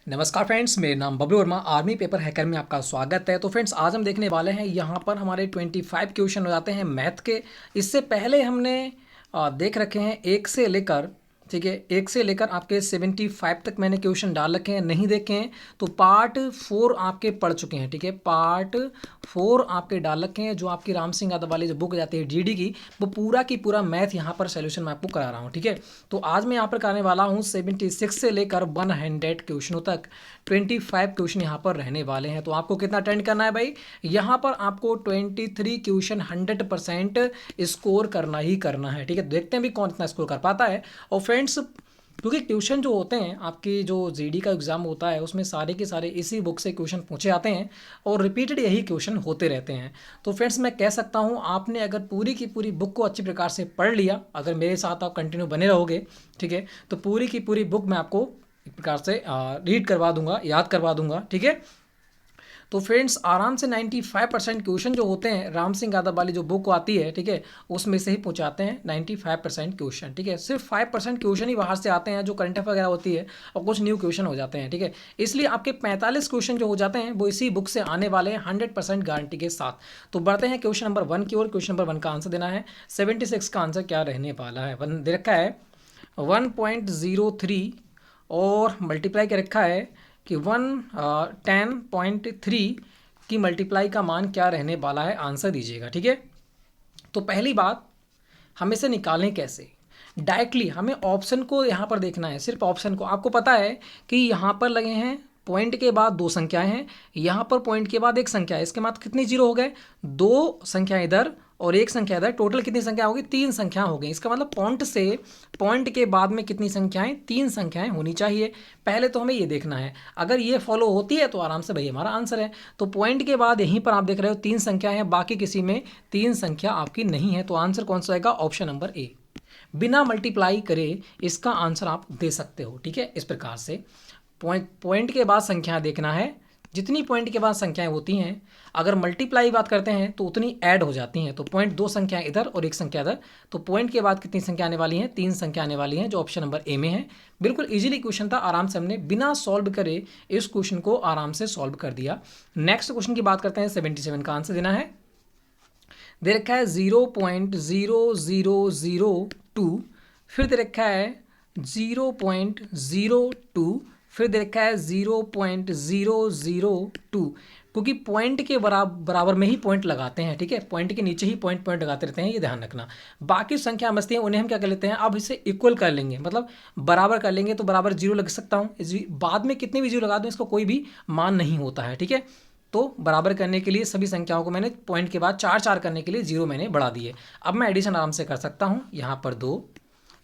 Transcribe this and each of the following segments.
नमस्कार फ्रेंड्स, मेरा नाम Bablu Verma, army paper hacker में आपका स्वागत है। तो फ्रेंड्स, आज हम देखने वाले हैं यहाँ पर हमारे 25 क्वेश्चन हो जाते हैं मैथ के। इससे पहले हमने देख रखे हैं एक से लेकर, ठीक है, एक से लेकर आपके 75 तक मैंने क्वेश्चन डाल रखे हैं। नहीं देखे हैं तो पार्ट 4 आपके पढ़ चुके हैं, ठीक है। पार्ट 4 आपके डाल रखे हैं, जो आपकी राम सिंह यादव वाली जो बुक जाती है जीडी की, वो पूरा की पूरा मैथ यहाँ पर सोल्यूशन मैं आपको करा रहा हूँ, ठीक है। तो आज मैं यहाँ पर कराने वाला हूँ 76 से लेकर 100 क्वेश्चनों तक 25 क्वेश्चन यहाँ पर रहने वाले हैं। तो आपको कितना अटेंड करना है भाई? यहाँ पर आपको 23 क्वेश्चन 100% स्कोर करना ही करना है, ठीक है। देखते हैं भी कौन इतना स्कोर कर पाता है। और फ्रेंड्स, क्योंकि ट्यूशन जो होते हैं आपकी, जो जीडी का एग्ज़ाम होता है, उसमें सारे के सारे इसी बुक से क्वेश्चन पूछे आते हैं और रिपीटेड यही क्वेश्चन होते रहते हैं। तो फ्रेंड्स, मैं कह सकता हूँ आपने अगर पूरी की पूरी बुक को अच्छी प्रकार से पढ़ लिया, अगर मेरे साथ आप कंटिन्यू बने रहोगे, ठीक है, तो पूरी की पूरी बुक मैं आपको एक प्रकार से रीड करवा दूंगा, याद करवा दूंगा, ठीक है। तो फ्रेंड्स, आराम से 95% क्वेश्चन जो होते हैं राम सिंह यादव वाली जो बुक आती है, ठीक है, उसमें से ही पूछाते हैं 95% क्वेश्चन, ठीक है। सिर्फ 5% क्वेश्चन ही बाहर से आते हैं, जो करंट अफेयर वगैरह होती है, और कुछ न्यू क्वेश्चन हो जाते हैं, ठीक है। इसलिए आपके 45 क्वेश्चन जो हो जाते हैं वो इसी बुक से आने वाले हैं 100% गारंटी के साथ। तो बढ़ते हैं क्वेश्चन नंबर 1 की ओर। क्वेश्चन नंबर 1 का आंसर देना है। 76 का आंसर क्या रहने वाला है? वन दे रखा है 1.03 और मल्टीप्लाई कर रखा है कि 10.3 की मल्टीप्लाई का मान क्या रहने वाला है, आंसर दीजिएगा, ठीक है। तो पहली बात, हम इसे निकालें कैसे? डायरेक्टली हमें ऑप्शन को यहाँ पर देखना है, सिर्फ ऑप्शन को। आपको पता है कि यहाँ पर लगे हैं पॉइंट के बाद दो संख्याएं हैं, यहाँ पर पॉइंट के बाद एक संख्या है, इसके बाद कितनी जीरो हो गए? दो संख्याएं इधर और एक संख्या इधर, टोटल कितनी संख्या होगी? 3 संख्या हो गई। इसका मतलब पॉइंट से पॉइंट के बाद में कितनी संख्याएं? 3 संख्याएं होनी चाहिए। पहले तो हमें ये देखना है, अगर ये फॉलो होती है तो आराम से भाई हमारा आंसर है। तो पॉइंट के बाद यहीं पर आप देख रहे हो 3 संख्या है, बाकी किसी में 3 संख्या आपकी नहीं है। तो आंसर कौन सा आएगा? Option number A. बिना मल्टीप्लाई करे इसका आंसर आप दे सकते हो, ठीक है। इस प्रकार से पॉइंट के बाद संख्या देखना है, जितनी पॉइंट के बाद संख्याएं होती हैं, अगर मल्टीप्लाई बात करते हैं तो उतनी ऐड हो जाती हैं। तो पॉइंट दो संख्याएं इधर और एक संख्या इधर, तो पॉइंट के बाद कितनी संख्या आने वाली हैं? 3 संख्या आने वाली हैं, जो ऑप्शन नंबर ए में है। बिल्कुल इजीली क्वेश्चन था, आराम से हमने बिना सॉल्व करे इस क्वेश्चन को आराम से सॉल्व कर दिया। नेक्स्ट क्वेश्चन की बात करते हैं। 77 का आंसर देना है। दे रखा है 0.0002, फिर दे रखा है 0.02, फिर दे रखा है 0.002, क्योंकि पॉइंट के बराबर में ही पॉइंट लगाते हैं, ठीक है। पॉइंट के नीचे ही पॉइंट लगाते रहते हैं, ये ध्यान रखना। बाकी संख्या बचती हैं उन्हें हम क्या कर लेते हैं? अब इसे इक्वल कर लेंगे, मतलब बराबर कर लेंगे, तो बराबर जीरो लग सकता हूँ। बाद में कितने भी जीरो लगा दूँ इसका कोई भी मान नहीं होता है, ठीक है। तो बराबर करने के लिए सभी संख्याओं को मैंने पॉइंट के बाद 4 करने के लिए जीरो मैंने बढ़ा दिए। अब मैं एडिशन आराम से कर सकता हूँ। यहाँ पर 2,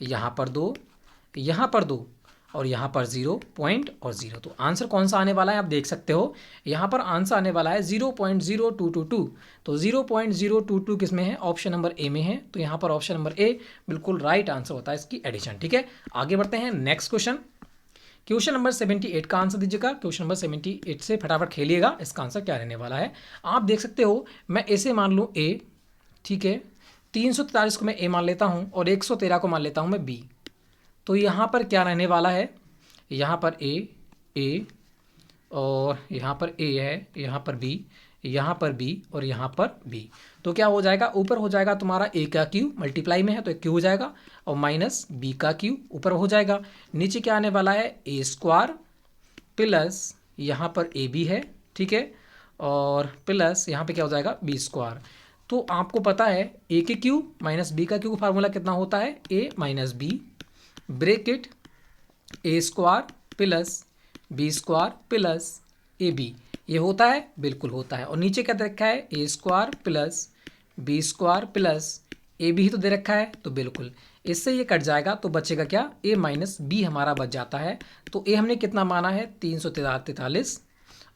यहाँ पर 2, यहाँ पर 2 और यहाँ पर 0 पॉइंट और 0। तो आंसर कौन सा आने वाला है आप देख सकते हो। यहाँ पर आंसर आने वाला है 0.0222। तो 0.022 किस में है? ऑप्शन नंबर ए में है। तो यहाँ पर ऑप्शन नंबर ए बिल्कुल राइट आंसर होता है इसकी एडिशन, ठीक है। आगे बढ़ते हैं नेक्स्ट क्वेश्चन। क्वेश्चन नंबर 78 का आंसर दीजिएगा। क्वेश्चन नंबर 78 से फटाफट खेलिएगा, इसका आंसर क्या रहने वाला है आप देख सकते हो। मैं ऐसे मान लूँ ए, ठीक है, 343 को मैं ए मान लेता हूँ और 113 को मान लेता हूँ मैं बी। तो यहाँ पर क्या रहने वाला है? यहाँ पर ए और यहाँ पर ए है, यहाँ पर बी, यहाँ पर बी और यहाँ पर बी। तो क्या हो जाएगा? ऊपर हो जाएगा तुम्हारा ए का क्यू, मल्टीप्लाई में है तो क्यू हो जाएगा, और माइनस बी का क्यू ऊपर हो जाएगा। नीचे क्या आने वाला है? ए स्क्वायर प्लस यहाँ पर ए बी है, ठीक है, और प्लस यहाँ पे क्या हो जाएगा? B square. तो आपको पता है ए के क्यू माइनस बी का क्यू का फार्मूला कितना होता है? A minus B, bracket A square plus B square plus A B. ये होता है? बिल्कुल होता है। और नीचे क्या दे रखा है? A square plus B square plus A B ही तो दे रखा है, तो बिल्कुल इससे ये कट जाएगा, तो बचेगा क्या? ए माइनस बी हमारा बच जाता है। तो ए हमने कितना माना है? 343,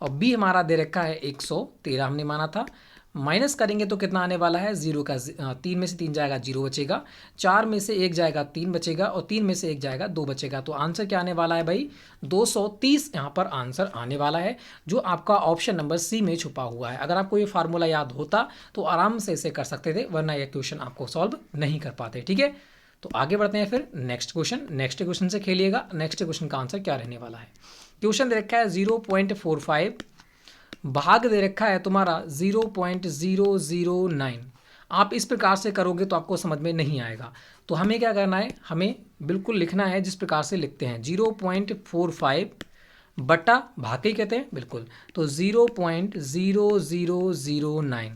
और बी हमारा दे रखा है 113 हमने माना था। माइनस करेंगे तो कितना आने वाला है? 0 का 3 में से 3 जाएगा 0 बचेगा, 4 में से 1 जाएगा 3 बचेगा, और 3 में से 1 जाएगा 2 बचेगा। तो आंसर क्या आने वाला है भाई? 230 यहाँ पर आंसर आने वाला है, जो आपका ऑप्शन नंबर सी में छुपा हुआ है। अगर आपको ये फार्मूला याद होता तो आराम से इसे कर सकते थे, वरना यह क्वेश्चन आपको सॉल्व नहीं कर पाते, ठीक है। तो आगे बढ़ते हैं फिर नेक्स्ट क्वेश्चन से खेलिएगा। नेक्स्ट क्वेश्चन का आंसर क्या रहने वाला है? क्वेश्चन दे रखा है 0.45, भाग दे रखा है तुम्हारा 0.009। आप इस प्रकार से करोगे तो आपको समझ में नहीं आएगा। तो हमें क्या करना है, हमें बिल्कुल लिखना है जिस प्रकार से लिखते हैं 0.45 बटा भाग ही कहते हैं बिल्कुल, तो 0.0009।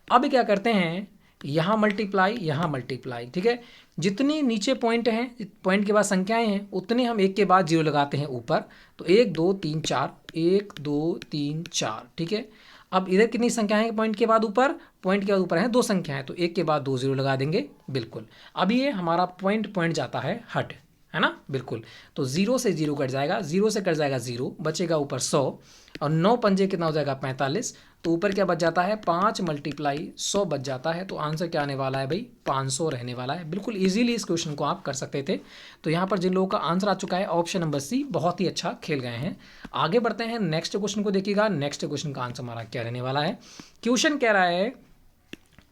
अब क्या करते हैं, यहाँ मल्टीप्लाई, ठीक है। जितनी नीचे पॉइंट हैं, पॉइंट के बाद संख्याएं हैं, उतने हम एक के बाद जीरो लगाते हैं ऊपर। तो 1 2 3 4, 1 2 3 4, ठीक है। अब इधर कितनी संख्याएं हैं पॉइंट के बाद ऊपर, पॉइंट के बाद ऊपर हैं 2 संख्याएं, तो एक के बाद 2 जीरो लगा देंगे बिल्कुल। अब ये हमारा पॉइंट जाता है हट, है ना बिल्कुल। तो 0 से 0 कट जाएगा, 0 से कट जाएगा 0, बचेगा ऊपर 100, और 9 पंजे कितना हो जाएगा 45। तो ऊपर क्या बच जाता है 5 × 100 बच जाता है। तो आंसर क्या आने वाला है भाई, 500 रहने वाला है। बिल्कुल इजीली इस क्वेश्चन को आप कर सकते थे। तो यहाँ पर जिन लोगों का आंसर आ चुका है ऑप्शन नंबर सी, बहुत ही अच्छा खेल गए हैं। आगे बढ़ते हैं, नेक्स्ट क्वेश्चन को देखिएगा। नेक्स्ट क्वेश्चन का आंसर हमारा क्या रहने वाला है। क्वेश्चन कह रहा है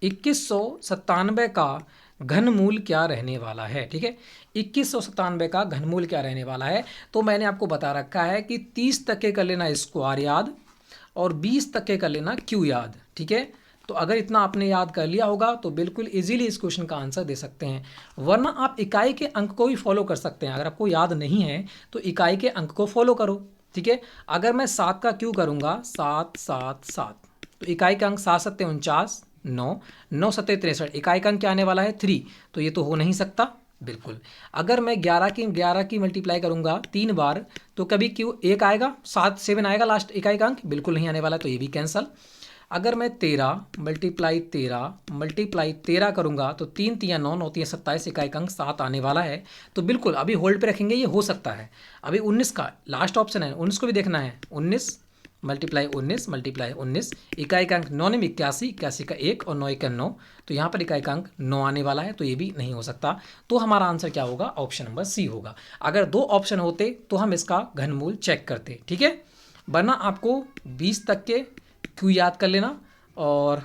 2197 का घनमूल क्या रहने वाला है, ठीक है। 2197 का घनमूल क्या रहने वाला है। तो मैंने आपको बता रखा है कि 30 तक के कर लेना स्क्वायर याद, और 20 तक के कर लेना क्यू याद, ठीक है। तो अगर इतना आपने याद कर लिया होगा तो बिल्कुल इजीली इस क्वेश्चन का आंसर दे सकते हैं। वरना आप इकाई के अंक को भी फॉलो कर सकते हैं। अगर आपको याद नहीं है तो इकाई के अंक को फॉलो करो, ठीक है। अगर मैं 7 का क्यू करूँगा 7 7 7, तो इकाई का अंक 7 7 49, 9 9 7 63, इकाई का अंक क्या आने वाला है 3, तो ये तो हो नहीं सकता बिल्कुल। अगर मैं 11 की मल्टीप्लाई करूंगा 3 बार, तो कभी क्यों 1 आएगा, 7 आएगा लास्ट इकाई का अंक, बिल्कुल नहीं आने वाला, तो ये भी कैंसल। अगर मैं 13 मल्टीप्लाई 13 करूंगा तो 3 3 9 9 3 27, इकाई का अंक 7 आने वाला है। तो बिल्कुल अभी होल्ड पे रखेंगे, ये हो सकता है। अभी 19 का लास्ट ऑप्शन है, 19 को भी देखना है। 19 मल्टीप्लाई 19, इकाई का अंक 9 में 81, 81 का 1 और 9 1 9, तो यहाँ पर इकाई का अंक 9 आने वाला है, तो ये भी नहीं हो सकता। तो हमारा आंसर क्या होगा, ऑप्शन नंबर सी होगा। अगर 2 ऑप्शन होते तो हम इसका घनमूल चेक करते, ठीक है। वरना आपको 20 तक के क्यू याद कर लेना और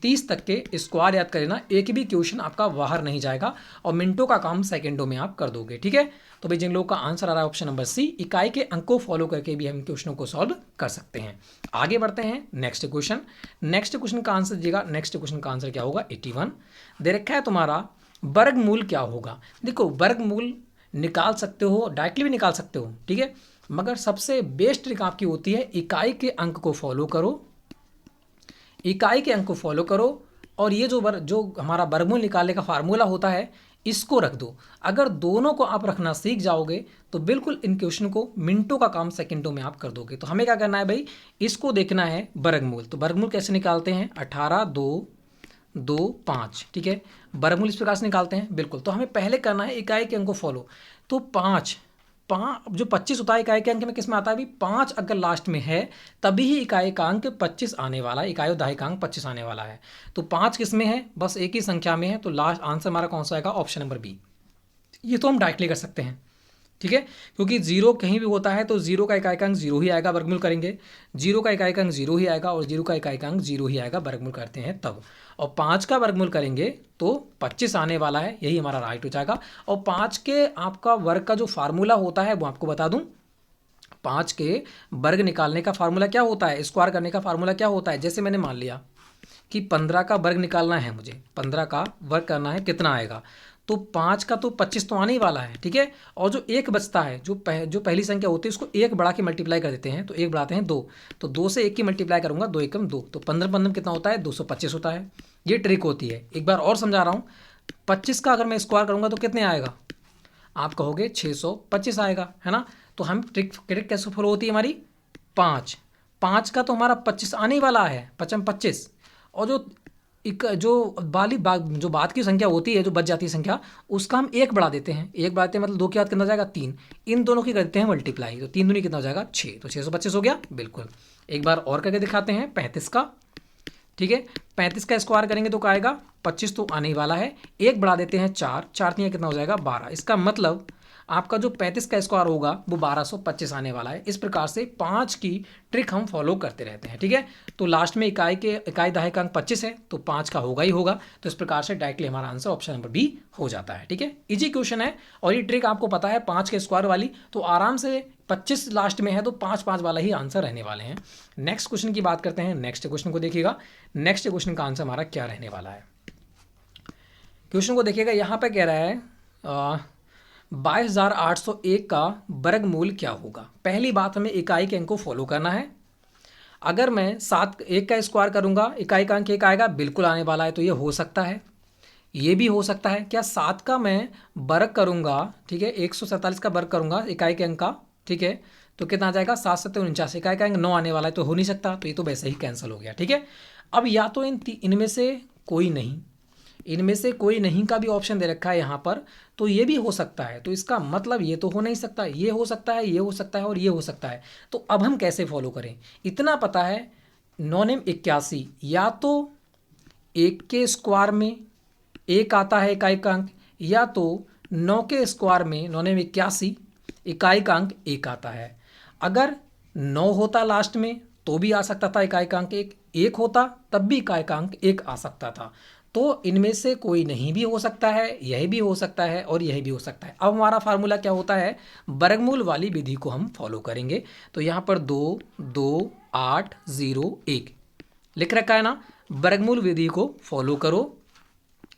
30 तक के स्क्वायर याद कर लेना, एक भी क्वेश्चन आपका बाहर नहीं जाएगा और मिनटों का काम सेकंडों में आप कर दोगे, ठीक है। तो भाई जिन लोगों का आंसर आ रहा है ऑप्शन नंबर सी, इकाई के अंक को फॉलो करके भी हम क्वेश्चनों को सॉल्व कर सकते हैं। आगे बढ़ते हैं, नेक्स्ट क्वेश्चन का आंसर दीजिएगा। नेक्स्ट क्वेश्चन का आंसर क्या होगा, 81 दे रखा है तुम्हारा, वर्गमूल क्या होगा। देखो वर्गमूल निकाल सकते हो, डायरेक्टली भी निकाल सकते हो, ठीक है, मगर सबसे बेस्ट ट्रिक आपकी होती है इकाई के अंक को फॉलो करो, इकाई के अंक को फॉलो करो, और ये जो हमारा वर्गमूल निकालने का फार्मूला होता है इसको रख दो। अगर दोनों को आप रखना सीख जाओगे तो बिल्कुल इन क्वेश्चन को मिनटों का काम सेकंडों में आप कर दोगे। तो हमें क्या करना है भाई, इसको देखना है वर्गमूल। तो वर्गमूल कैसे निकालते हैं, 18 2 2 5, ठीक है। वर्गमूल इस प्रकार से निकालते हैं बिल्कुल। तो हमें पहले करना है इकाई के अंक को फॉलो। तो 5 जो 25 होता है इकाई के अंक में किस में आता है अभी, 5 अगर लास्ट में है तभी ही इकाई का अंक 25 आने वाला है, इकाई और दहाई का अंक 25 आने वाला है। तो 5 किस में है, बस एक ही संख्या में है, तो लास्ट आंसर हमारा कौन सा आएगा, ऑप्शन नंबर बी। ये तो हम डायरेक्टली कर सकते हैं, ठीक है, क्योंकि 0 कहीं भी होता है तो 0 का इकाई का अंक 0 ही आएगा, वर्गमूल करेंगे। 0 का इकाई का अंक 0 ही आएगा और 0 का इकाई का अंक 0 ही आएगा, वर्गमूल करते हैं तब। और 5 का वर्गमूल करेंगे तो 25 आने वाला है, यही हमारा राइट हो जाएगा। और 5 के आपका वर्ग का जो फार्मूला होता है वो आपको बता दूं, 5 के वर्ग निकालने का फार्मूला क्या होता है, स्क्वायर करने का फार्मूला क्या होता है। जैसे मैंने मान लिया कि 15 का वर्ग निकालना है मुझे, 15 का वर्ग करना है, कितना आएगा, तो 5 का तो 25 तो आने ही वाला है, ठीक है। और जो एक बचता है, जो पहली संख्या होती है उसको 1 बढ़ा के मल्टीप्लाई कर देते हैं, तो 1 बढ़ाते हैं 2, तो 2 से 1 की मल्टीप्लाई करूंगा, 2 एकम 2, तो 15 15 कितना होता है, 225 होता है। ये ट्रिक होती है। एक बार और समझा रहा हूँ, 25 का अगर मैं स्क्वायर करूंगा तो कितने आएगा, आप कहोगे 625 आएगा, है ना। तो हम ट्रिक कैसे फॉलो होती है हमारी, 5 का तो हमारा 25 आने ही वाला है, 25, और जो बाद की संख्या होती है, जो बच जाती है संख्या, उसका हम 1 बढ़ा देते हैं, 1 बढ़ाते हैं मतलब 2 के बाद कितना जाएगा 3, इन दोनों की करते हैं मल्टीप्लाई, तो 3 दूनी कितना हो जाएगा 6, तो 625 हो गया बिल्कुल। एक बार और करके दिखाते हैं 35 का, ठीक है, 35 का स्क्वायर करेंगे तो क्या आएगा, 25 तो आने ही वाला है, 1 बढ़ा देते हैं 4, 4 3 कितना हो जाएगा 12। इसका मतलब आपका जो 35 का स्क्वायर होगा वो 1225 आने वाला है। इस प्रकार से 5 की ट्रिक हम फॉलो करते रहते हैं, ठीक है। तो लास्ट में इकाई दहाई का अंक 25 है तो 5 का होगा ही होगा। तो इस प्रकार से डायरेक्टली हमारा आंसर ऑप्शन नंबर बी हो जाता है, ठीक है। इजी क्वेश्चन है और ये ट्रिक आपको पता है 5 के स्क्वायर वाली, तो आराम से 25 लास्ट में है तो 5 वाला ही आंसर रहने वाले हैं। नेक्स्ट क्वेश्चन की बात करते हैं। नेक्स्ट क्वेश्चन को देखिएगा, नेक्स्ट क्वेश्चन का आंसर हमारा क्या रहने वाला है। क्वेश्चन को देखिएगा, यहाँ पे कह रहा है 22,801 का वर्गमूल क्या होगा। पहली बात, हमें इकाई के अंक को फॉलो करना है। अगर मैं 7 1 का स्क्वायर करूंगा, इकाई का अंक 1 आएगा, बिल्कुल आने वाला है, तो ये हो सकता है, ये भी हो सकता है। क्या 7 का मैं वर्ग करूंगा, ठीक है, 147 का वर्ग करूंगा इकाई के अंक का, ठीक है, तो कितना आ जाएगा 7 7 49, इकाई का अंक 9 आने वाला है, तो हो नहीं सकता, तो ये तो वैसे ही कैंसिल हो गया, ठीक है। अब या तो इनमें से कोई नहीं, इनमें से कोई नहीं का भी ऑप्शन दे रखा है यहाँ पर, तो ये भी हो सकता है। तो इसका मतलब ये तो हो नहीं सकता, ये हो सकता है, ये हो सकता है और ये हो सकता है। तो अब हम कैसे फॉलो करें, इतना पता है 9 नेम 81, या तो 1 के स्क्वायर में 1 आता है इकाई का अंक, या तो 9 के स्क्वायर में 9 नेम 81 इकाई का अंक 1 आता है। अगर 9 होता लास्ट में तो भी आ सकता था इकाई का अंक 1 होता तब भी इकाई का अंक 1 आ सकता था। तो इनमें से कोई नहीं भी हो सकता है, यह भी हो सकता है और यह भी हो सकता है। अब हमारा फार्मूला क्या होता है, वर्गमूल वाली विधि को हम फॉलो करेंगे। तो यहाँ पर 2 2 8 0 1 लिख रखा है ना, वर्गमूल विधि को फॉलो करो।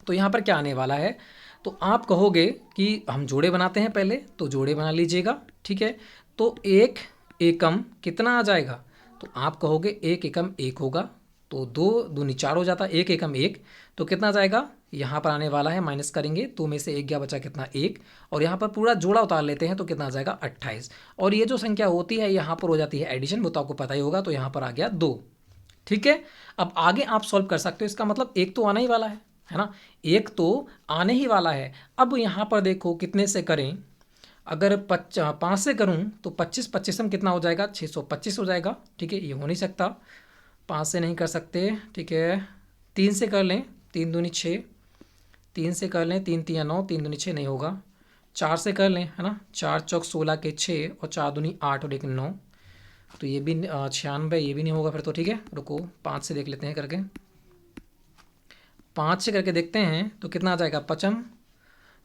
तो यहाँ पर क्या आने वाला है, तो आप कहोगे कि हम जोड़े बनाते हैं पहले, तो जोड़े बना लीजिएगा, ठीक है। तो 1 एकम कितना आ जाएगा, तो आप कहोगे 1 एकम 1 होगा, तो 2 दूनी 4 हो जाता, 1 एकम 1, तो कितना जाएगा, यहाँ पर आने वाला है, माइनस करेंगे तो में से 1 गया, बचा कितना 1, और यहाँ पर पूरा जोड़ा उतार लेते हैं तो कितना आ जाएगा 28। और ये जो संख्या होती है यहाँ पर हो जाती है एडिशन, वो तो आपको पता ही होगा, तो यहाँ पर आ गया 2, ठीक है। अब आगे आप सॉल्व कर सकते हो, इसका मतलब 1 तो आना ही वाला है ना, 1 तो आने ही वाला है। अब यहाँ पर देखो कितने से करें, अगर 5 से करूँ तो 25 25 में कितना हो जाएगा, 625 हो जाएगा, ठीक है। ये हो नहीं सकता, 5 से नहीं कर सकते, ठीक है। 3 से कर लें, 3 दूनी 6, 3 से कर लें, 3 3 9, 3 दूनी 6 नहीं होगा, 4 से कर लें, है ना, 4 चौक 16 के 6 और 4 दूनी 8 और 1 9, तो ये भी 96, ये भी नहीं होगा फिर तो, ठीक है। रुको 5 से देख लेते हैं करके, 5 से करके देखते हैं तो कितना आ जाएगा, 5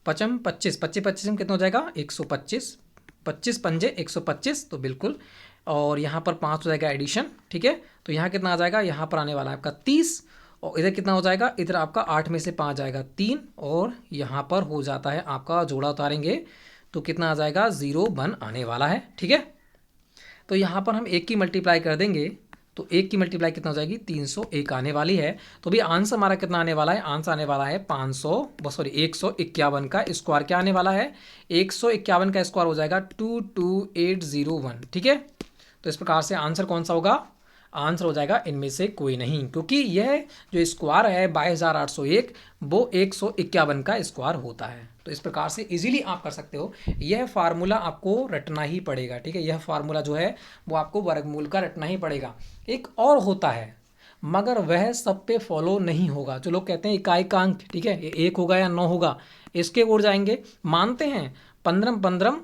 5 25 25 25 में कितना हो जाएगा 125, 25 पंजे 125, तो बिल्कुल। और यहाँ पर 5 हो जाएगा एडिशन, ठीक है। तो यहाँ कितना आ जाएगा, यहाँ पर आने वाला है आपका 30, और इधर कितना हो जाएगा, इधर आपका 8 में से 5 जाएगा 3, और यहाँ पर हो जाता है आपका जोड़ा उतारेंगे तो कितना आ जाएगा 0 आने वाला है, ठीक है। तो यहाँ पर हम 1 की मल्टीप्लाई कर देंगे तो 1 की मल्टीप्लाई कितना हो जाएगी, 301 आने वाली है। तो भी आंसर हमारा कितना आने वाला है, आंसर आने वाला है 151 का स्क्वायर क्या आने वाला है, 151 का स्क्वायर हो जाएगा 22801, ठीक है। तो इस प्रकार से आंसर कौन सा होगा, आंसर हो जाएगा इनमें से कोई नहीं, क्योंकि यह जो स्क्वायर है 22,801 वो 151 का स्क्वायर होता है। तो इस प्रकार से इजीली आप कर सकते हो, यह फार्मूला आपको रटना ही पड़ेगा, ठीक है। यह फार्मूला जो है वो आपको वर्गमूल का रटना ही पड़ेगा। एक और होता है मगर वह सब पे फॉलो नहीं होगा, जो लोग कहते हैं इकाई का अंक, ठीक है, ये 1 होगा या 9 होगा, इसके ओर जाएंगे, मानते हैं 15 15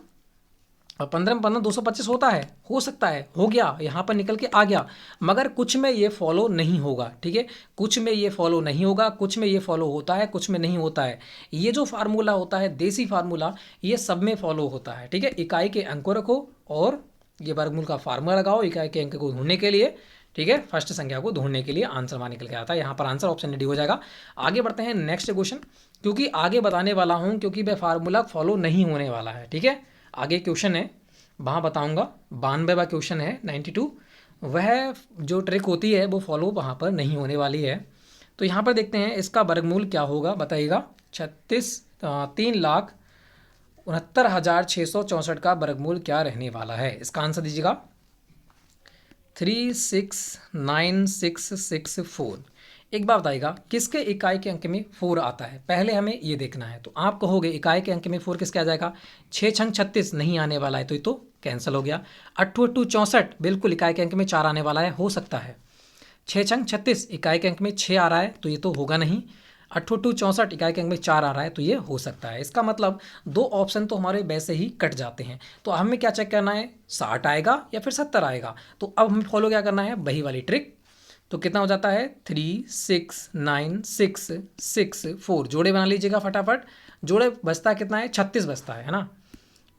और 15 15 225 होता है, हो सकता है, हो गया, यहाँ पर निकल के आ गया, मगर कुछ में ये फॉलो नहीं होगा, ठीक है। कुछ में ये फॉलो नहीं होगा, कुछ में ये फॉलो होता है, कुछ में नहीं होता है। ये जो फार्मूला होता है देसी फार्मूला, ये सब में फॉलो होता है, ठीक है। इकाई के अंक को रखो और ये वर्गमूल का फार्मूला लगाओ इकाई के अंक को ढूंढने के लिए, ठीक है, फर्स्ट संख्या को ढूंढने के लिए आंसर वहाँ निकल के आता है। यहाँ पर आंसर ऑप्शन डी हो जाएगा। आगे बढ़ते हैं नेक्स्ट क्वेश्चन, क्योंकि आगे बताने वाला हूँ, क्योंकि वह फार्मूला फॉलो नहीं होने वाला है, ठीक है। आगे क्वेश्चन है वहाँ बताऊँगा, 92वां क्वेश्चन है 92, वह जो ट्रिक होती है वो फॉलो वहाँ पर नहीं होने वाली है। तो यहाँ पर देखते हैं इसका वर्गमूल क्या होगा, बताइएगा। 3,69,664 का वर्गमूल क्या रहने वाला है, इसका आंसर दीजिएगा। 369,664। एक बात बताइएगा, किसके इकाई के अंक में 4 आता है, पहले हमें ये देखना है। तो आप कहोगे इकाई के अंक में 4 किसके आ जाएगा, 6 छंग 36 नहीं आने वाला है, तो ये तो कैंसिल हो गया। 8 8 64 बिल्कुल इकाई के अंक में 4 आने वाला है, हो सकता है। 6 छंग 36 इकाई के अंक में 6 आ रहा है, तो ये तो होगा नहीं। 8 टू 64, इकाई के अंक में 4 आ रहा है, तो ये हो सकता है। इसका मतलब दो ऑप्शन तो हमारे वैसे ही कट जाते हैं। तो हमें क्या चेक करना है, 60 आएगा या फिर 70 आएगा। तो अब हमें फॉलो क्या करना है, वही वाली ट्रिक। तो कितना हो जाता है, 3 6 9 6 6 4, जोड़े बना लीजिएगा फटाफट। जोड़े बचता कितना है, 36 बचता है ना।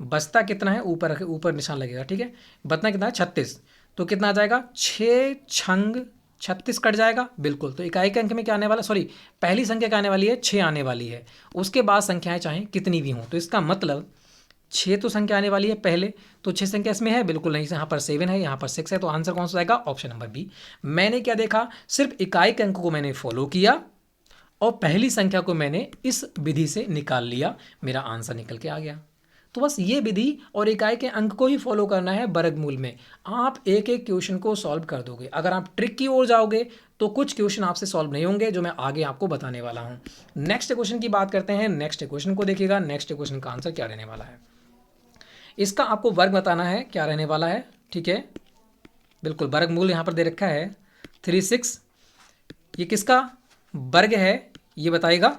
बचता कितना है, ऊपर ऊपर निशान लगेगा, ठीक है। बचना कितना है, 36। तो कितना आ जाएगा, 6 छंग 36 कट जाएगा, बिल्कुल। तो इकाई के अंक में क्या आने वाला, सॉरी पहली संख्या क्या आने वाली है, 6 आने वाली है। उसके बाद संख्याएं चाहे कितनी भी हों, तो इसका मतलब 6 तो संख्या आने वाली है पहले। तो 6 संख्या इसमें है, बिल्कुल नहीं। यहाँ पर 7 है, यहाँ पर 6 है, तो आंसर कौन सा आएगा, ऑप्शन नंबर बी। मैंने क्या देखा, सिर्फ इकाई के अंक को मैंने फॉलो किया और पहली संख्या को मैंने इस विधि से निकाल लिया, मेरा आंसर निकल के आ गया। तो बस ये विधि और इकाई के अंक को ही फॉलो करना है वर्गमूल में। आप एक एक क्वेश्चन को सॉल्व कर दोगे। अगर आप ट्रिक की ओर जाओगे तो कुछ क्वेश्चन आपसे सॉल्व नहीं होंगे, जो मैं आगे आपको बताने वाला हूँ। नेक्स्ट क्वेश्चन की बात करते हैं। नेक्स्ट क्वेश्चन को देखिएगा, नेक्स्ट क्वेश्चन का आंसर क्या रहने वाला है। इसका आपको वर्ग बताना है, क्या रहने वाला है, ठीक है। बिल्कुल, वर्गमूल यहाँ पर दे रखा है 3 6। ये किसका वर्ग है ये बताएगा।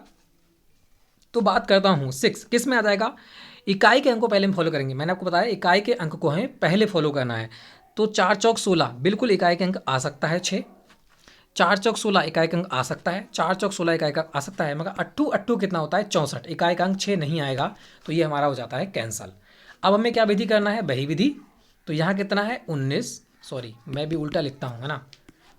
तो बात करता हूँ 6 किस में आ जाएगा, इकाई के अंक को पहले हम फॉलो करेंगे। मैंने आपको बताया इकाई के अंक को हमें पहले फॉलो करना है। तो 4 चौक 16, बिल्कुल इकाई के अंक आ सकता है 6। 4 चौक 16 इकाई का अंक आ सकता है, 4 चौक 16 इकाई का आ सकता है, मगर अट्ठू अट्ठू कितना होता है, 64, इकाई का अंक 6 नहीं आएगा। तो ये हमारा हो जाता है कैंसल। अब हमें क्या विधि करना है, वही विधि। तो यहाँ कितना है 19, सॉरी मैं भी उल्टा लिखता हूँ, है ना।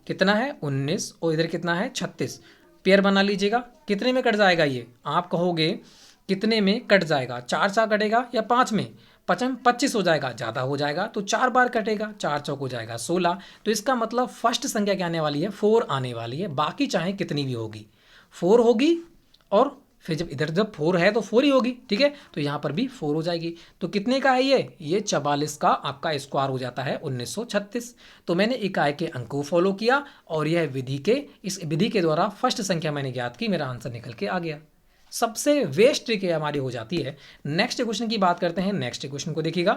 कितना है 19 और इधर कितना है 36। पेयर बना लीजिएगा। कितने में कट जाएगा ये, आप कहोगे कितने में कट जाएगा, 4 4 कटेगा या 5 में, 25 हो जाएगा, ज़्यादा हो जाएगा तो 4 बार कटेगा, 4 चौक हो जाएगा 16। तो इसका मतलब फर्स्ट संख्या क्या आने वाली है, 4 आने वाली है। बाकी चाहे कितनी भी होगी 4 होगी, और फिर जब इधर जब 4 है तो 4 ही होगी, ठीक है। तो यहाँ पर भी 4 हो जाएगी। तो कितने का है ये 44 का आपका स्क्वायर हो जाता है 1936। तो मैंने इकाई के अंक को फॉलो किया और यह विधि के इस विधि के द्वारा फर्स्ट संख्या मैंने ज्ञात की, मेरा आंसर निकल के आ गया। सबसे वेस्ट ट्रिक हमारी हो जाती है। नेक्स्ट क्वेश्चन की बात करते हैं। नेक्स्ट क्वेश्चन को देखिएगा,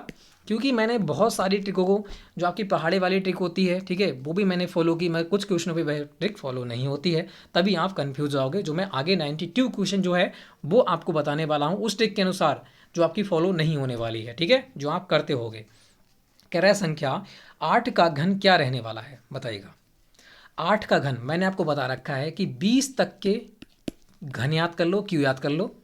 क्योंकि मैंने बहुत सारी ट्रिकों को, जो आपकी पहाड़े वाली ट्रिक होती है, ठीक है, वो भी मैंने फॉलो की। मैं कुछ क्वेश्चनों पे वह ट्रिक फॉलो नहीं होती है, तभी आप कंफ्यूज जाओगे। जो मैं आगे 92 क्वेश्चन जो है वो आपको बताने वाला हूँ उस ट्रिक के अनुसार, जो आपकी फॉलो नहीं होने वाली है, ठीक है, जो आप करते होगे। कह रहा है संख्या 8 का घन क्या रहने वाला है, बताइएगा। 8 का घन मैंने आपको बता रखा है कि 20 तक के घन याद कर लो, क्यू याद कर लो,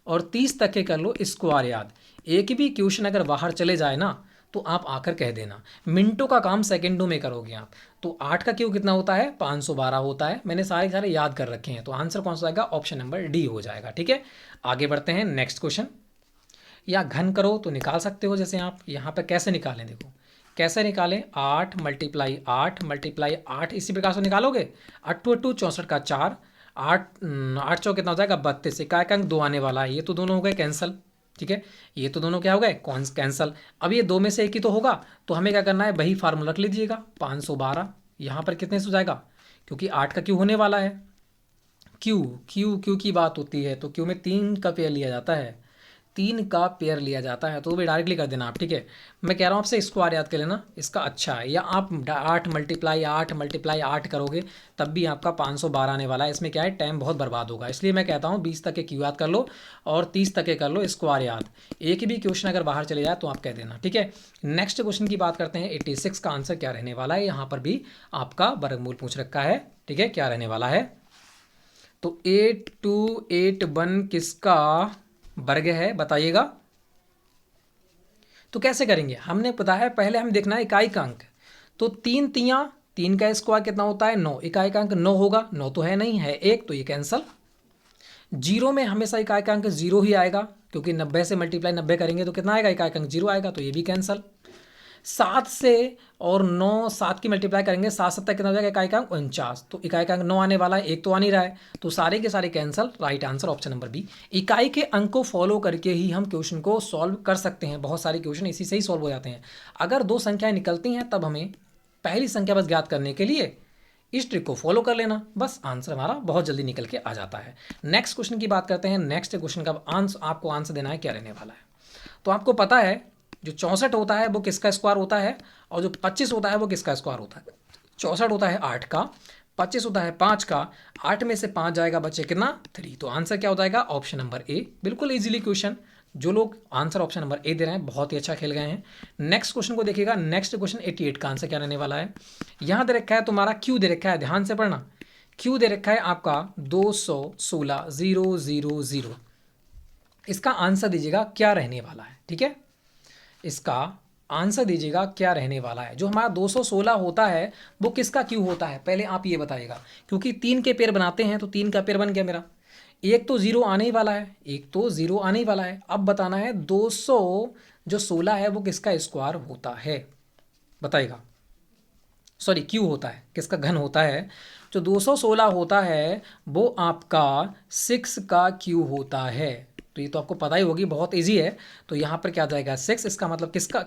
और 30 तक के कर लो स्क्वायर याद। एक भी क्वेश्चन अगर बाहर चले जाए ना तो आप आकर कह देना, मिनटों का काम सेकंडों में करोगे आप। तो 8 का क्यू कितना होता है, 512 होता है। मैंने सारे याद कर रखे हैं। तो आंसर कौन सा आएगा, ऑप्शन नंबर डी हो जाएगा, ठीक है। आगे बढ़ते हैं नेक्स्ट क्वेश्चन। या घन करो तो निकाल सकते हो, जैसे आप यहाँ पर कैसे निकालें, देखो कैसे निकालें, 8 मल्टीप्लाई 8 मल्टीप्लाई 8, इसी प्रकार से निकालोगे। 8 8 64 का 4, 8 चौक कितना हो जाएगा 32, इकाई का अंक 2 आने वाला है। ये तो दोनों हो गए कैंसल, ठीक है। ये तो दोनों क्या हो गए, कौन कैंसल। अब ये दो में से एक ही तो होगा, तो हमें क्या करना है, वही फार्मूला रख लीजिएगा 512। यहाँ पर कितने से हो जाएगा, क्योंकि 8 का क्यू होने वाला है। क्यू की बात होती है तो क्यू में 3 का पेयर लिया जाता है, 3 का पेयर लिया जाता है, तो वो भी डायरेक्टली कर देना आप, ठीक है। मैं कह रहा हूँ आपसे स्क्वायर याद कर लेना, इसका अच्छा है। या आप 8 मल्टीप्लाई 8 मल्टीप्लाई 8 करोगे तब भी आपका 512 आने वाला है। इसमें क्या है, टाइम बहुत बर्बाद होगा। इसलिए मैं कहता हूँ 20 तक के क्यू याद कर लो और 30 तक के कर लो स्क्वायर याद। एक भी क्वेश्चन अगर बाहर चले जाए तो आप कह देना, ठीक है। नेक्स्ट क्वेश्चन की बात करते हैं। 86 का आंसर क्या रहने वाला है, यहाँ पर भी आपका वर्गमूल पूछ रखा है, ठीक है, क्या रहने वाला है। तो 8281 किसका वर्ग है, बताइएगा। तो कैसे करेंगे, हमने पता है पहले हम देखना है इकाई का अंक। तो 3 तियां 3 का स्क्वायर कितना होता है 9, इकाई का अंक 9 होगा, 9 तो है नहीं है 1, तो ये कैंसल। जीरो में हमेशा इकाई का अंक 0 ही आएगा, क्योंकि 90 से मल्टीप्लाई 90 करेंगे तो कितना आएगा, इकाई का अंक 0 आएगा, तो ये भी कैंसल। 7 से और 9, 7 की मल्टीप्लाई करेंगे, 7 7 कितना हो जाएगा, इकाई का अंक 49, तो इकाई का अंक 9 आने वाला है, एक तो आ नहीं रहा है, तो सारे के सारे cancel. Right answer option number B. इकाई के अंक को फॉलो करके ही हम क्वेश्चन को सॉल्व कर सकते हैं। बहुत सारे क्वेश्चन इसी से ही सॉल्व हो जाते हैं। अगर दो संख्याएं निकलती हैं तब हमें पहली संख्या बस ज्ञात करने के लिए इस ट्रिक को फॉलो कर लेना, बस आंसर हमारा बहुत जल्दी निकल के आ जाता है। नेक्स्ट क्वेश्चन की बात करते हैं। नेक्स्ट क्वेश्चन का आपको आंसर देना है, क्या रहने वाला है। तो आपको पता है जो 64 होता है वो किसका स्क्वायर होता है, और जो 25 होता है वो किसका स्क्वायर होता है। 64 होता है 8 का, 25 होता है 5 का, 8 में से 5 जाएगा, बचे कितना 3। तो आंसर क्या हो जाएगा ऑप्शन नंबर ए। बिल्कुल इजीली क्वेश्चन, जो लोग आंसर ऑप्शन नंबर ए दे रहे हैं बहुत ही अच्छा खेल गए हैं। नेक्स्ट क्वेश्चन को देखिएगा, नेक्स्ट क्वेश्चन 88 का आंसर क्या रहने वाला है। यहाँ दे रखा है तुम्हारा क्यू दे रखा है, ध्यान से पढ़ना। क्यू दे रखा है आपका 216,000। इसका आंसर दीजिएगा क्या रहने वाला है, ठीक है। इसका आंसर दीजिएगा क्या रहने वाला है। जो हमारा 216 होता है वो किसका क्यू होता है, पहले आप ये बताइएगा। क्योंकि 3 के पेयर बनाते हैं तो 3 का पेयर बन गया मेरा, एक तो जीरो आने ही वाला है, एक तो जीरो आने ही वाला है। अब बताना है 200 जो 16 है वो किसका स्क्वायर होता है, बताइएगा। सॉरी क्यू होता है, किसका घन होता है। जो 216 होता है वो आपका 6 का क्यू होता है। तो ये तो आपको पता ही होगी, बहुत इजी है। तो यहाँ पर क्या जाएगा 6, इसका मतलब किसका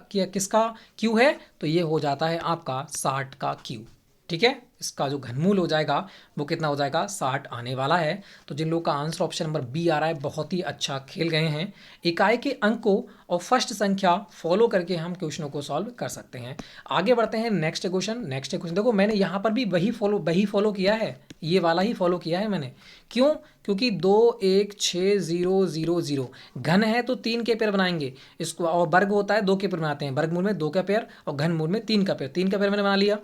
क्यू है, तो ये हो जाता है आपका 60 का क्यू, ठीक है। इसका जो घनमूल हो जाएगा वो कितना हो जाएगा 60 आने वाला है। तो जिन लोगों का आंसर ऑप्शन नंबर बी आ रहा है बहुत ही अच्छा खेल गए हैं। इकाई के अंकों और फर्स्ट संख्या फॉलो करके हम क्वेश्चनों को सॉल्व कर सकते हैं। आगे बढ़ते हैं नेक्स्ट क्वेश्चन। नेक्स्ट क्वेश्चन देखो, मैंने यहाँ पर भी वही फॉलो किया है, ये वाला ही फॉलो किया है मैंने। क्यों, क्योंकि 2 1 6 0 0 0 घन है तो 3 के पेयर बनाएंगे इसको, और वर्ग होता है 2 के पेयर बनाते हैं। वर्गमूल में 2 का पेयर और घनमूल में 3 का पेयर, 3 का पेयर मैंने बना लिया।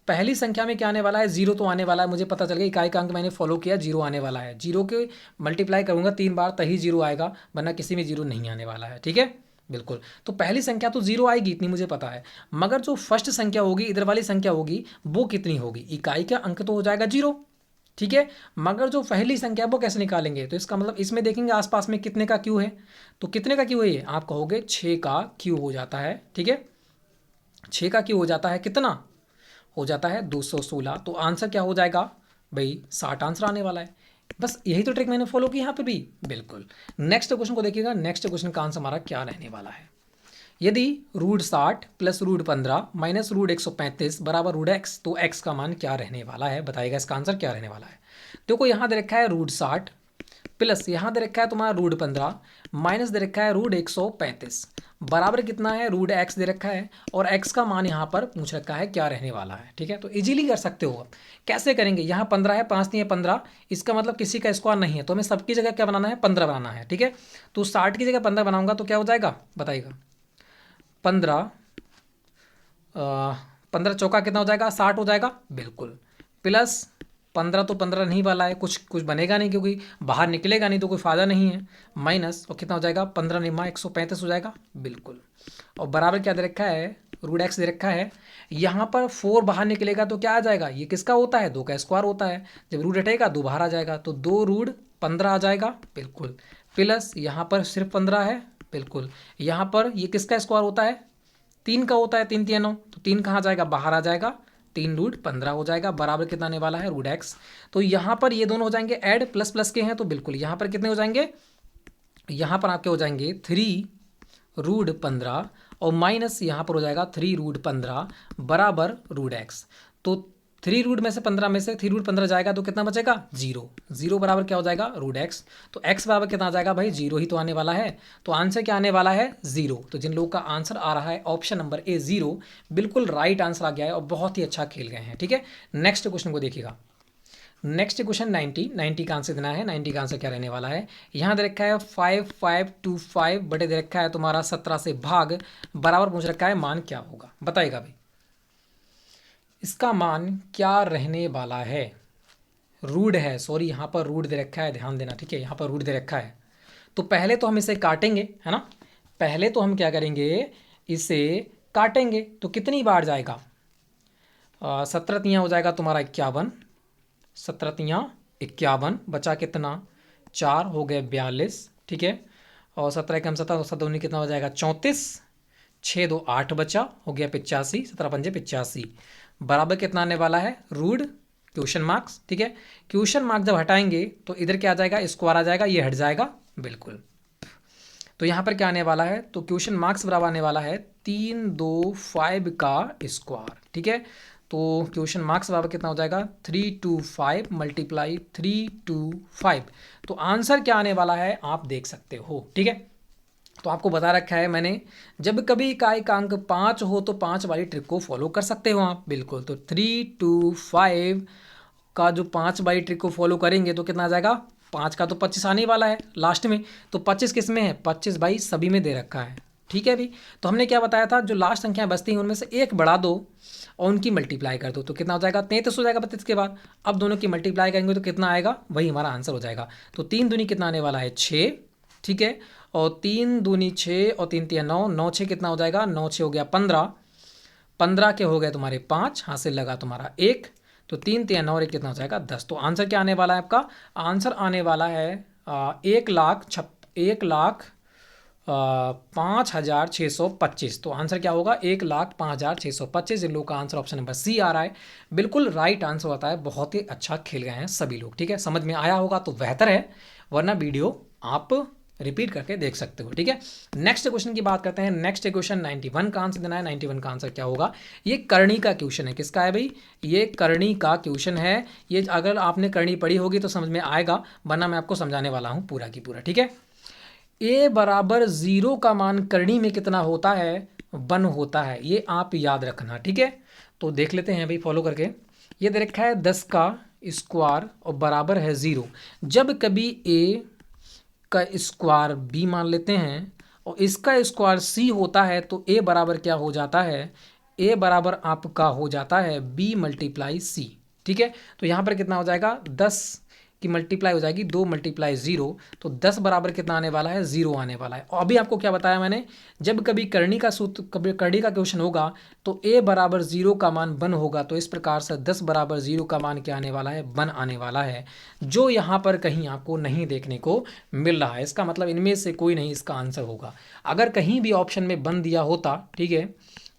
पहली संख्या में क्या आने वाला है, जीरो तो आने वाला है, मुझे पता चल गया। इकाई का अंक मैंने फॉलो किया, जीरो आने वाला है। जीरो के मल्टीप्लाई करूंगा 3 बार तभी जीरो आएगा, वरना किसी में जीरो नहीं आने वाला है, ठीक है। बिल्कुल, तो पहली संख्या तो जीरो आएगी, इतनी मुझे पता है। मगर जो फर्स्ट संख्या होगी, इधर वाली संख्या होगी, वो कितनी होगी। इकाई का अंक तो हो जाएगा जीरो, ठीक है। मगर जो पहली संख्या वो कैसे निकालेंगे, तो इसका मतलब इसमें देखेंगे आसपास में कितने का क्यू है। तो कितने का क्यू है ये, आप कहोगे 6 का क्यू हो जाता है, ठीक है। 6 का क्यू हो जाता है कितना, हो जाता है 216। तो आंसर क्या हो जाएगा भाई 60 आंसर आने वाला है। बस यही तो ट्रिक मैंने फॉलो की यहाँ पे भी। बिल्कुल, नेक्स्ट क्वेश्चन को देखिएगा। नेक्स्ट क्वेश्चन का आंसर हमारा क्या रहने वाला है। यदि √60 प्लस √15 माइनस √135 बराबर √x, तो x का मान क्या रहने वाला है, बताइएगा इसका आंसर क्या रहने वाला है। देखो यहाँ दे रखा है √60 प्लस यहाँ दे रखा है तुम्हारा √15 माइनस दे रखा है √135 बराबर कितना है √x दे रखा है, और x का मान यहाँ पर पूछ रखा है क्या रहने वाला है, ठीक है। तो इजीली कर सकते हो आप। कैसे करेंगे, यहाँ 15 है, 5 नहीं है 15, इसका मतलब किसी का स्क्वायर नहीं है, तो हमें सबकी जगह क्या बनाना है 15 बनाना है, ठीक है। तो 60 की जगह 15 बनाऊंगा तो क्या हो जाएगा बताइएगा। 15 15 चौका कितना हो जाएगा 60 हो जाएगा, बिल्कुल। प्लस 15 तो 15 नहीं वाला है, कुछ कुछ बनेगा नहीं क्योंकि बाहर निकलेगा नहीं तो कोई फ़ायदा नहीं है। माइनस और कितना हो जाएगा 15 निमा 135 हो जाएगा, बिल्कुल। और बराबर क्या दे रखा है √x दे रखा है। यहाँ पर 4 बाहर निकलेगा तो क्या आ जाएगा, ये किसका होता है 2 का स्क्वायर होता है। जब रूट हटेगा 2 बाहर आ जाएगा तो 2√15 आ जाएगा, बिल्कुल। प्लस यहाँ पर सिर्फ 15 है, बिल्कुल। यहाँ पर ये किसका स्क्वायर होता है 3 का होता है, 3 3 9, तो 3 कहाँ जाएगा बाहर आ जाएगा, 3√15 हो जाएगा। बराबर कितना आने वाला है √x। तो यहाँ पर ये दोनों हो जाएंगे ऐड, प्लस प्लस के हैं तो बिल्कुल यहाँ पर कितने हो जाएंगे, यहाँ पर आपके हो जाएंगे 3√15 और माइनस यहाँ पर हो जाएगा 3√15 बराबर √x। तो 3 में से 15 में से 3√15 जाएगा तो कितना बचेगा 0। 0 बराबर क्या हो जाएगा √x। तो x बराबर कितना आ जाएगा भाई 0 ही तो आने वाला है। तो आंसर क्या आने वाला है 0। तो जिन लोगों का आंसर आ रहा है ऑप्शन नंबर ए 0, बिल्कुल राइट आंसर आ गया है और बहुत ही अच्छा खेल गए हैं, ठीक है। नेक्स्ट क्वेश्चन को देखिएगा। नेक्स्ट क्वेश्चन 90 का आंसर देना है। 90 का आंसर क्या रहने वाला है, यहाँ दे रखा है 5525 बटे दे रखा है तुम्हारा 17 से भाग बराबर पूछ रखा है मान क्या होगा, बताइएगा भाई इसका मान क्या रहने वाला है। रूट है, सॉरी यहाँ पर रूट दे रखा है, ध्यान देना, ठीक है। यहाँ पर रूट दे रखा है तो पहले तो हम इसे काटेंगे, है ना। पहले तो हम क्या करेंगे इसे काटेंगे, तो कितनी बार जाएगा 17 तियाँ हो जाएगा तुम्हारा 51, 17 तियाँ 51, बचा कितना 4 हो गए 42, ठीक है। और 17 कम 17 17 कितना हो जाएगा 34, 6 2 8 बचा हो गया 85, 17 पंजे 85 बराबर कितना आने वाला है रूट क्वेश्चन मार्क्स, ठीक है। क्वेश्चन मार्क्स जब हटाएंगे तो इधर क्या आ जाएगा स्क्वायर आ जाएगा, ये हट जाएगा, बिल्कुल। तो यहाँ पर क्या आने वाला है, तो क्वेश्चन मार्क्स बराबर आने वाला है 325 का स्क्वायर, ठीक है। तो क्वेश्चन मार्क्स बराबर कितना हो जाएगा 325 मल्टीप्लाई 325। तो आंसर क्या आने वाला है आप देख सकते हो, ठीक है। तो आपको बता रखा है मैंने, जब कभी इकाई का अंक 5 हो तो 5 वाली ट्रिक को फॉलो कर सकते हो आप, बिल्कुल। तो 325 का जो 5 बाई ट्रिक को फॉलो करेंगे तो कितना आ जाएगा, 5 का तो 25 आने वाला है लास्ट में, तो 25 किस में है, 25 बाई सभी में दे रखा है। ठीक है अभी, तो हमने क्या बताया था, जो लास्ट संख्याएं बचती हैं उनमें से एक बढ़ा दो और उनकी मल्टीप्लाई कर दो तो कितना हो जाएगा, 33 हो जाएगा 32 के बाद। अब दोनों की मल्टीप्लाई करेंगे तो कितना आएगा, वही हमारा आंसर हो जाएगा। तो 3 दूनी कितना आने वाला है, 6। ठीक है, और 3 दूनी 6 और 3 तिया 9, 9 6 कितना हो जाएगा, 9 6 हो गया 15, 15 के हो गए तुम्हारे 5, हासिल लगा तुम्हारा 1, तो 3 तिया 9 और 1 कितना हो जाएगा 10। तो आंसर क्या आने वाला है आपका, आंसर आने वाला है 1,05,625। तो आंसर क्या होगा, 1,05,625। इन लोगों का आंसर ऑप्शन नंबर सी आ रहा है, बिल्कुल राइट आंसर होता है। बहुत ही अच्छा खेल गए हैं सभी लोग। ठीक है, समझ में आया होगा तो बेहतर है, वरना वीडियो आप रिपीट करके देख सकते हो। ठीक है, नेक्स्ट क्वेश्चन की बात करते हैं। नेक्स्ट क्वेश्चन 91 का आंसर देना है। 91 का आंसर क्या होगा, ये करणी का क्वेश्चन है। किसका है भाई, ये करणी का क्वेश्चन है। ये अगर आपने करणी पढ़ी होगी तो समझ में आएगा, वरना मैं आपको समझाने वाला हूँ पूरा की पूरा। ठीक है, a बराबर 0 का मान करणी में कितना होता है, 1 होता है, ये आप याद रखना। ठीक है, तो देख लेते हैं भाई फॉलो करके। ये दे रखा है 10 का स्क्वायर और बराबर है 0। जब कभी a का स्क्वायर b मान लेते हैं और इसका स्क्वायर c होता है तो a बराबर क्या हो जाता है, a बराबर आपका हो जाता है b मल्टीप्लाई c। ठीक है, तो यहाँ पर कितना हो जाएगा, 10 की मल्टीप्लाई हो जाएगी 2 मल्टीप्लाई 0, तो 10 बराबर कितना आने वाला है, 0 आने वाला है। और अभी आपको क्या बताया मैंने, जब कभी करणी का सूत्र, कभी करणी का क्वेश्चन होगा तो a बराबर 0 का मान 1 होगा। तो इस प्रकार से 10 बराबर 0 का मान क्या आने वाला है, 1 आने वाला है, जो यहाँ पर कहीं आपको नहीं देखने को मिल रहा है। इसका मतलब इनमें से कोई नहीं इसका आंसर होगा। अगर कहीं भी ऑप्शन में 1 दिया होता, ठीक है,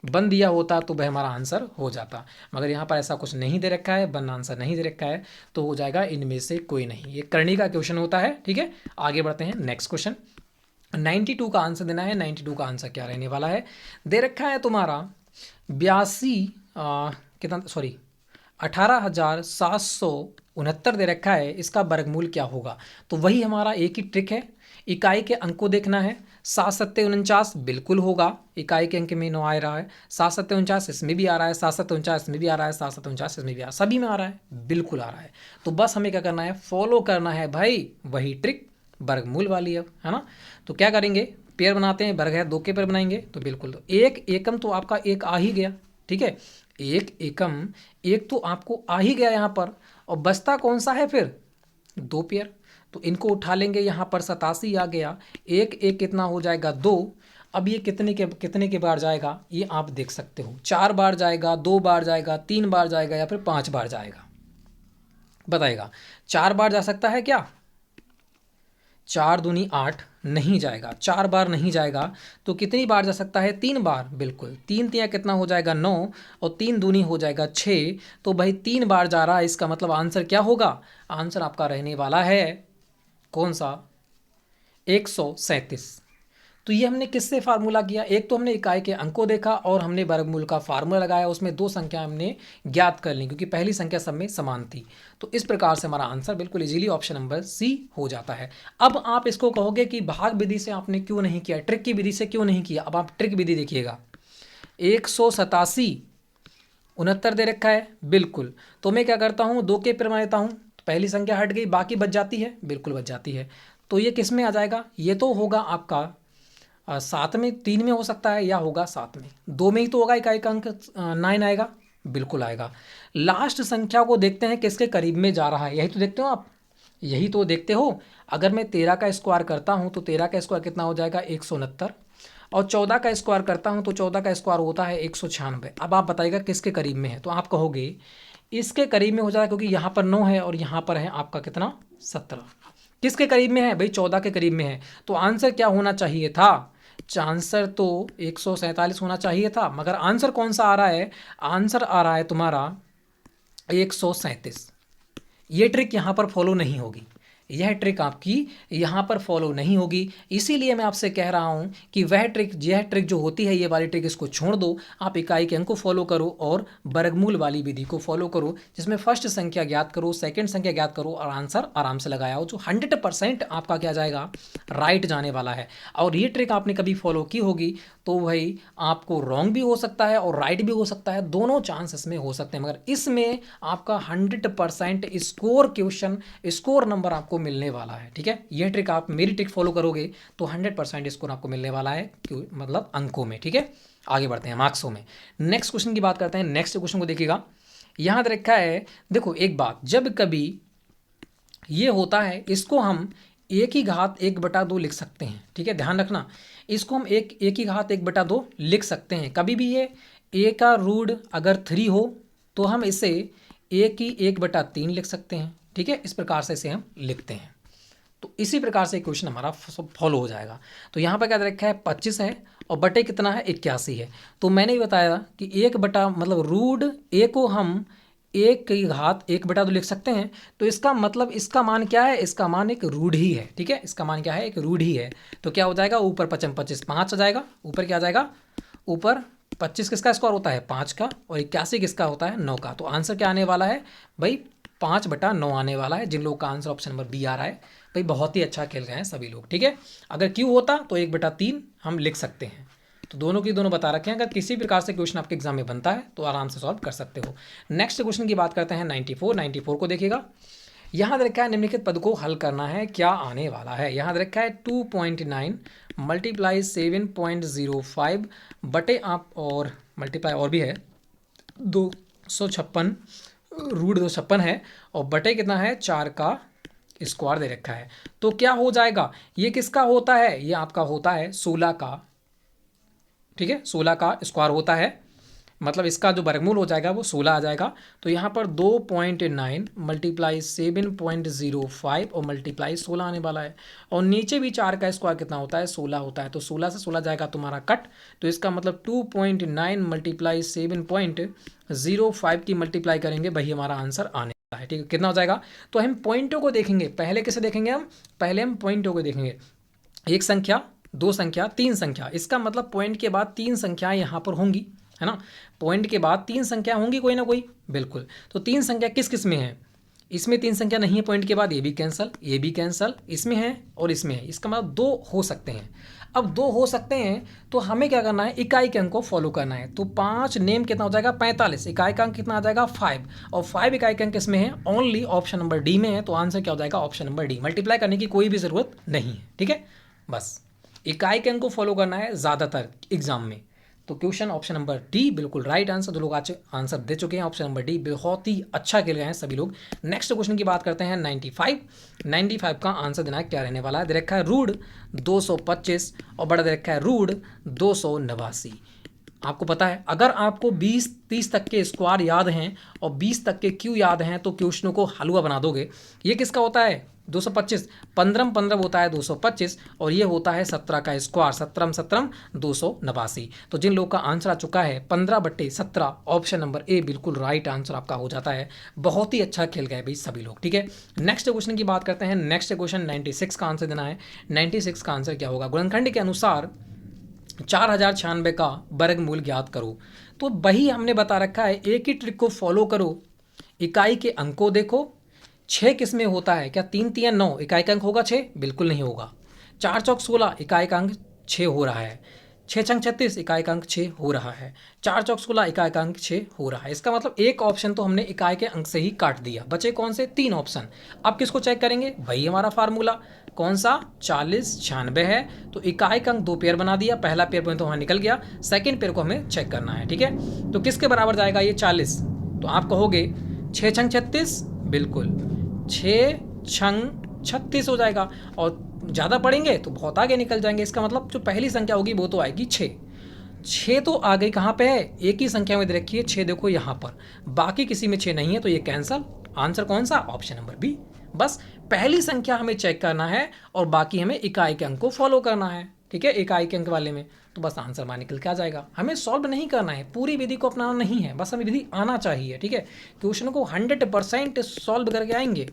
1 दिया होता तो वह हमारा आंसर हो जाता, मगर यहाँ पर ऐसा कुछ नहीं दे रखा है, 1 आंसर नहीं दे रखा है, तो हो जाएगा इनमें से कोई नहीं। ये करणी का क्वेश्चन होता है। ठीक है, आगे बढ़ते हैं। नेक्स्ट क्वेश्चन 92 का आंसर देना है। 92 का आंसर क्या रहने वाला है, दे रखा है तुम्हारा 18,769 दे रखा है, इसका वर्गमूल क्या होगा। तो वही हमारा एक ही ट्रिक है, इकाई के अंक को देखना है। 7 7 49 बिल्कुल होगा, इकाई के अंक में 9 आ रहा है। 7 7 49 इसमें भी आ रहा है, 7 7 49 इसमें भी आ रहा है, 7 7 49 इसमें भी आ रहा है, सभी में आ रहा है, बिल्कुल आ रहा है। तो बस हमें क्या करना है, फॉलो करना है भाई वही ट्रिक, वर्गमूल वाली है ना। तो क्या करेंगे, पेयर बनाते हैं, वर्ग है 2 के पेयर बनाएंगे तो बिल्कुल, तो एक एकम तो आपका एक आ ही गया। ठीक है, एक एकम एक तो आपको आ ही गया यहाँ पर, और बचता कौन सा है फिर, 2 पेयर, तो इनको उठा लेंगे। यहाँ पर 87 आ गया, एक एक कितना हो जाएगा 2। अब ये कितने के बार जाएगा, ये आप देख सकते हो, 4 बार जाएगा, 2 बार जाएगा, 3 बार जाएगा या फिर 5 बार जाएगा, बताएगा। 4 बार जा सकता है क्या, 4 दूनी 8 नहीं जाएगा, 4 बार नहीं जाएगा, तो कितनी बार जा सकता है, 3 बार, बिल्कुल। 3 तिया कितना हो जाएगा 9 और 3 दूनी हो जाएगा 6, तो भाई 3 बार जा रहा है, इसका मतलब आंसर क्या होगा, आंसर आपका रहने वाला है कौन सा, 137। तो ये हमने किससे फार्मूला किया, एक तो हमने इकाई के अंक को देखा और हमने वर्गमूल का फार्मूला लगाया, उसमें 2 संख्या हमने ज्ञात कर ली क्योंकि पहली संख्या सब में समान थी। तो इस प्रकार से हमारा आंसर बिल्कुल इजीली ऑप्शन नंबर सी हो जाता है। अब आप इसको कहोगे कि भाग विधि से आपने क्यों नहीं किया, ट्रिक की विधि से क्यों नहीं किया। अब आप ट्रिक विधि देखिएगा, 187 दे रखा है, बिल्कुल। तो मैं क्या करता हूँ, 2 के पेयर बना लेता हूँ, पहली संख्या हट गई, बाकी बच जाती है, बिल्कुल बच जाती है। तो ये किस में आ जाएगा, ये तो होगा आपका 7 में, 3 में हो सकता है या होगा 7 में, 2 में ही तो होगा, इकाई का अंक 9 आएगा, बिल्कुल आएगा। लास्ट संख्या को देखते हैं किसके करीब में जा रहा है, यही तो देखते हो आप, यही तो देखते हो। अगर मैं 13 का स्क्वायर करता हूँ तो 13 का स्क्वायर कितना हो जाएगा 169, और 14 का स्क्वायर करता हूँ तो 14 का स्क्वायर होता है 196। अब आप बताइएगा किसके करीब में है, तो आप कहोगे इसके करीब में हो जाएगा क्योंकि यहाँ पर 9 है और यहाँ पर है आपका कितना 17। किसके करीब में है भाई, 14 के करीब में है। तो आंसर क्या होना चाहिए था, आंसर तो 147 होना चाहिए था, मगर आंसर कौन सा आ रहा है, आंसर आ रहा है तुम्हारा 137। ये ट्रिक यहाँ पर फॉलो नहीं होगी, यह ट्रिक आपकी यहाँ पर फॉलो नहीं होगी। इसीलिए मैं आपसे कह रहा हूँ कि यह ट्रिक जो होती है, ये वाली ट्रिक इसको छोड़ दो, आप इकाई के अंक को फॉलो करो और वर्गमूल वाली विधि को फॉलो करो, जिसमें फर्स्ट संख्या ज्ञात करो, सेकंड संख्या ज्ञात करो और आंसर आराम से लगाया हो, जो 100% आपका क्या जाएगा, राइट जाने वाला है। और ये ट्रिक आपने कभी फॉलो की होगी तो भाई आपको रॉन्ग भी हो सकता है और राइट भी हो सकता है, दोनों चांस इसमें हो सकते हैं, मगर इसमें आपका 100% स्कोर क्वेश्चन, स्कोर नंबर आपको मिलने वाला है। ठीक है, ये ट्रिक आप मेरी ट्रिक फॉलो करोगे तो 100% स्कोर आपको मिलने वाला है, मतलब अंकों में। ठीक है, आगे बढ़ते हैं मार्क्सों में। नेक्स्ट क्वेश्चन की बात करते हैं। नेक्स्ट क्वेश्चन को देखिएगा, यहाँ रखा है, देखो एक बात, जब कभी ये होता है इसको हम एक ही घात 1/2 लिख सकते हैं। ठीक है, ध्यान रखना, इसको हम एक ही घात 1/2 लिख सकते हैं। कभी भी ये a का रूट अगर 3 हो तो हम इसे a की 1/3 लिख सकते हैं। ठीक है, इस प्रकार से इसे हम लिखते हैं। तो इसी प्रकार से क्वेश्चन हमारा फॉलो हो जाएगा। तो यहाँ पर क्या रखा है, 25 है और बटे कितना है, 81 है। तो मैंने ही बताया कि मतलब रूट a को हम 1 की घात 1/2 लिख सकते हैं। तो इसका मतलब इसका मान क्या है, इसका मान एक रूट ही है। ठीक है, इसका मान क्या है, एक रूट ही है। तो क्या हो जाएगा, ऊपर 25 25 5 आ जाएगा, ऊपर क्या आ जाएगा, ऊपर 25 किसका स्क्वायर होता है, 5 का, और 81 किसका होता है, 9 का। तो आंसर क्या आने वाला है भाई, 5/9 आने वाला है। जिन लोगों का आंसर ऑप्शन नंबर बी आ रहा है भाई, बहुत ही अच्छा खेल रहे हैं सभी लोग। ठीक है, अगर क्यू होता तो 1/3 हम लिख सकते हैं। तो दोनों की दोनों बता रखे हैं। अगर किसी प्रकार से क्वेश्चन आपके एग्जाम में बनता है तो आराम से सॉल्व कर सकते हो। नेक्स्ट क्वेश्चन की बात करते हैं 94 को देखिएगा। यहाँ रखा है निम्नलिखित पद को हल करना है, क्या आने वाला है। यहाँ रखा है 2.9 मल्टीप्लाई 7.05 बटे आप और मल्टीप्लाई और भी है 256 रूट 256 है और बटे कितना है, 4 का स्क्वायर दे रखा है। तो क्या हो जाएगा, ये किसका होता है, ये आपका होता है 16 का। ठीक है, 16 का स्क्वायर होता है, मतलब इसका जो वर्गमूल हो जाएगा वो 16 आ जाएगा। तो यहाँ पर 2.9 मल्टीप्लाई 7.05 और मल्टीप्लाई 16 आने वाला है। और नीचे भी 4 का स्क्वायर कितना होता है, 16 होता है। तो 16 से 16 जाएगा तुम्हारा कट। तो इसका मतलब 2.9 मल्टीप्लाई 7.05 की मल्टीप्लाई करेंगे, वही हमारा आंसर आने वाला है। ठीक है, कितना हो जाएगा। तो हम पॉइंटों को देखेंगे, पहले कैसे देखेंगे, पहले हम पॉइंटों को देखेंगे। एक संख्या, दो संख्या, तीन संख्या, इसका मतलब पॉइंट के बाद 3 संख्याएं यहाँ पर होंगी, है ना। पॉइंट के बाद 3 संख्या होंगी कोई ना कोई, बिल्कुल। तो 3 संख्या किस किस में है, इसमें 3 संख्या नहीं है पॉइंट के बाद, ये भी कैंसल, ये भी कैंसल, इसमें है और इसमें है। इसका मतलब 2 हो सकते हैं। अब 2 हो सकते हैं तो हमें क्या करना है, इकाई के अंक को फॉलो करना है। तो 5 नेम कितना हो जाएगा, 45, इकाई का अंक कितना आ जाएगा 5, और 5 इकाई का अंक किसमें है, ओनली ऑप्शन नंबर डी में है। तो आंसर क्या हो जाएगा, ऑप्शन नंबर डी। मल्टीप्लाई करने की कोई भी ज़रूरत नहीं है। ठीक है, बस इकाई के अंक को फॉलो करना है ज़्यादातर एग्जाम में। तो क्वेश्चन ऑप्शन नंबर डी बिल्कुल राइट आंसर। जो लोग आज आंसर दे चुके हैं ऑप्शन नंबर डी, बहुत ही अच्छा खेल गए हैं सभी लोग। नेक्स्ट क्वेश्चन की बात करते हैं 95 का आंसर देना है, क्या रहने वाला है। दे रखा है रूट 225 और बड़ा दे रखा है रूट 289। आपको पता है, अगर आपको 20-30 तक के स्क्वायर याद हैं और 20 तक के क्यू याद हैं तो क्वेश्चनों को हलवा बना दोगे। ये किसका होता है 225, 15 होता है 225 और ये होता है 17 का स्क्वायर, 17 289। तो जिन लोगों का आंसर आ चुका है 15/17, ऑप्शन नंबर ए बिल्कुल राइट आंसर आपका हो जाता है। बहुत ही अच्छा खेल गए भाई सभी लोग। ठीक है, नेक्स्ट क्वेश्चन की बात करते हैं। नेक्स्ट क्वेश्चन 96 का आंसर देना है। 96 का आंसर क्या होगा, गुणनखंड के अनुसार 4096 का वर्गमूल ज्ञात करो। तो वही हमने बता रखा है, एक ही ट्रिक को फॉलो करो। इकाई के अंक को देखो, 6 किस में होता है, क्या 3 3 9 इकाई का अंक होगा 6, बिल्कुल नहीं होगा। 4 चौक 16 इकाई का अंक 6 हो रहा है। 6 छंग 36 इकाई का अंक 6 हो रहा है। 4 चौक 16 इकाई का अंक 6 हो रहा है। इसका मतलब एक ऑप्शन तो हमने इकाई के अंक से ही काट दिया, बचे कौन से 3 ऑप्शन। अब किसको चेक करेंगे, वही हमारा फार्मूला कौन सा 40 96 है। तो इकाई का अंक 2 पेयर बना दिया, पहला पेयर पॉइंट तो वहाँ निकल गया, सेकेंड पेयर को हमें चेक करना है। ठीक है, तो किसके बराबर जाएगा ये 40। तो आप कहोगे 6 छंग 36, बिल्कुल 6 छंग 36 हो जाएगा। और ज़्यादा पढ़ेंगे तो बहुत आगे निकल जाएंगे। इसका मतलब जो पहली संख्या होगी वो तो आएगी 6। 6 तो आ गई, कहाँ पे है, एक ही संख्या में दे रखी है 6, देखो यहाँ पर, बाकी किसी में 6 नहीं है तो ये कैंसल। आंसर कौन सा, ऑप्शन नंबर बी। बस पहली संख्या हमें चेक करना है और बाकी हमें इकाई के अंक को फॉलो करना है। ठीक है, इकाई के अंक वाले में तो बस आंसर वहाँ निकल के आ जाएगा। हमें सॉल्व नहीं करना है, पूरी विधि को अपनाना नहीं है, बस हमें विधि आना चाहिए। ठीक है, क्वेश्चन को 100% सॉल्व करके आएंगे।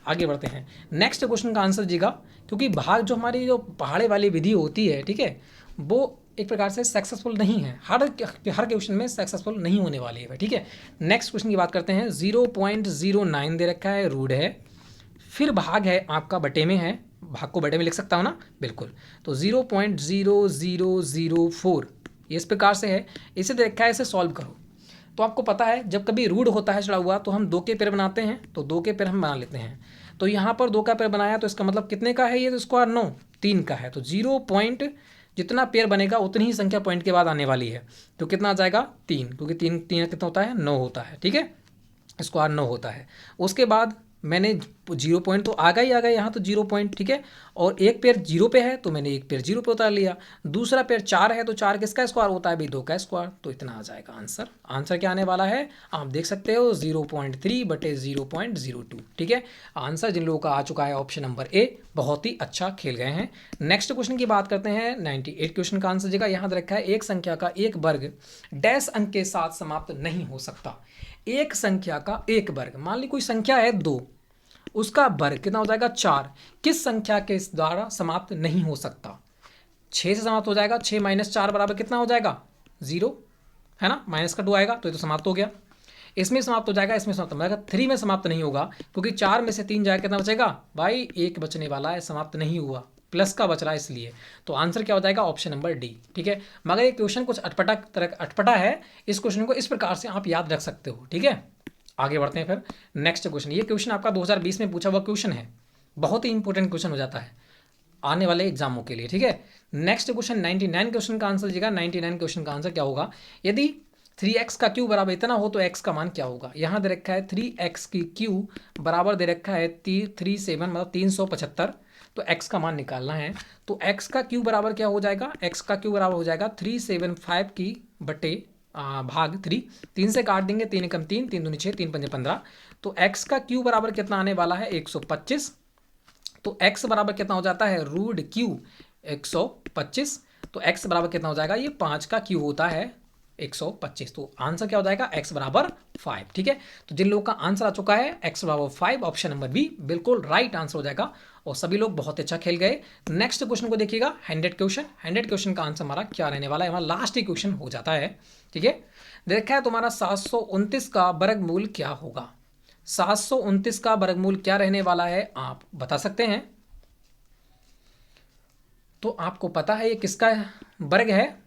आगे बढ़ते हैं, नेक्स्ट क्वेश्चन का आंसर दीजिएगा, क्योंकि भाग जो हमारी जो पहाड़े वाली विधि होती है, ठीक है, वो एक प्रकार से सक्सेसफुल नहीं है, हर क्वेश्चन में सक्सेसफुल नहीं होने वाली है। ठीक है, नेक्स्ट क्वेश्चन की बात करते हैं। 0.09 दे रखा है, रूट है, फिर भाग है आपका बटे में है, भाग को बड़े में लिख सकता हूँ ना, बिल्कुल। तो 0.0004 ये इस प्रकार से है। इसे देखा है, इसे सॉल्व करो। तो आपको पता है जब कभी रूट होता है चढ़ा हुआ तो हम 2 के पेड़ बनाते हैं, तो 2 के पेड़ हम बना लेते हैं। तो यहाँ पर 2 का पेड़ बनाया तो इसका मतलब कितने का है ये, तो स्क्वायर 9, 3 का है। तो 0 पॉइंट जितना पेड़ बनेगा उतनी ही संख्या पॉइंट के बाद आने वाली है। तो कितना आ जाएगा 3, क्योंकि 3 3 कितना होता है 9 होता है, ठीक है, स्क्वायर 9 होता है। उसके बाद मैंने 0 पॉइंट तो आ गया यहाँ, तो 0 पॉइंट, ठीक है। और एक पेड़ 0 पे है तो मैंने एक पेड़ 0 पे उतार लिया। दूसरा पेड़ 4 है तो 4 किसका स्क्वायर होता है भाई, 2 का स्क्वायर। तो इतना आ जाएगा आंसर। आंसर क्या आने वाला है आप देख सकते हो, 0.3 बटे 0.02, ठीक है। आंसर जिन लोगों का आ चुका है ऑप्शन नंबर ए, बहुत ही अच्छा खेल गए हैं। नेक्स्ट क्वेश्चन की बात करते हैं। 98 क्वेश्चन का आंसर जगह यहाँ रखा है, एक संख्या का एक वर्ग डैश अंक के साथ समाप्त नहीं हो सकता। एक संख्या का एक वर्ग, मान ली कोई संख्या है 2, उसका वर्ग कितना हो जाएगा 4, किस संख्या के द्वारा समाप्त नहीं हो सकता। 6 से समाप्त हो जाएगा, 6 माइनस 4 बराबर कितना हो जाएगा 0, है ना, माइनस का 2 आएगा तो ये तो समाप्त हो गया। इसमें समाप्त हो जाएगा, इसमें समाप्त हो जाएगा, 3 में समाप्त नहीं होगा क्योंकि 4 में से 3 जाएगा, कितना बचेगा भाई 1 बचने वाला है, समाप्त नहीं हुआ, प्लस का बच रहा है इसलिए। तो आंसर क्या हो जाएगा ऑप्शन नंबर डी, ठीक है। मगर ये क्वेश्चन कुछ अटपटा है, इस क्वेश्चन को इस प्रकार से आप याद रख सकते हो, ठीक है। आगे बढ़ते हैं फिर नेक्स्ट क्वेश्चन। ये क्वेश्चन आपका 2020 में पूछा हुआ क्वेश्चन है, बहुत ही इंपॉर्टेंट क्वेश्चन हो जाता है आने वाले एग्जामों के लिए, ठीक है। नेक्स्ट क्वेश्चन 99 क्वेश्चन का आंसर दीजिएगा। 99 क्वेश्चन का आंसर क्या होगा, यदि 3x का क्यू बराबर इतना हो तो x का मान क्या होगा। यहाँ दे रखा है 3x की क्यू बराबर दे रखा है 37 मतलब 375, तो x का मान निकालना है। तो x का क्यू बराबर क्या हो जाएगा, x का क्यू बराबर हो जाएगा 375 की बटे भाग 3, 3 से काट देंगे, 3 एकम 3, 3 दूनी 6, 3 पंजे 15। तो x का क्यू बराबर कितना आने वाला है 125। तो x बराबर कितना हो जाता है रूट क्यू 125। तो x बराबर कितना हो जाएगा, ये 5 का क्यू होता है 125। तो आंसर क्या हो जाएगा x बराबर 5, ठीक है। तो जिन लोगों का आंसर आ चुका है x बराबर 5, ऑप्शन नंबर बी बिल्कुल राइट आंसर हो जाएगा। और सभी लोग बहुत अच्छा खेल गए। नेक्स्ट क्वेश्चन को देखिएगा 100 क्वेश्चन। 100 क्वेश्चन का आंसर हमारा क्या रहने वाला है, हमारा लास्ट ही क्वेश्चन हो जाता है, ठीक है। देखा है तुम्हारा 729 का वर्गमूल क्या होगा। 729 का वर्गमूल क्या रहने वाला है आप बता सकते हैं। तो आपको पता है ये किसका वर्ग है,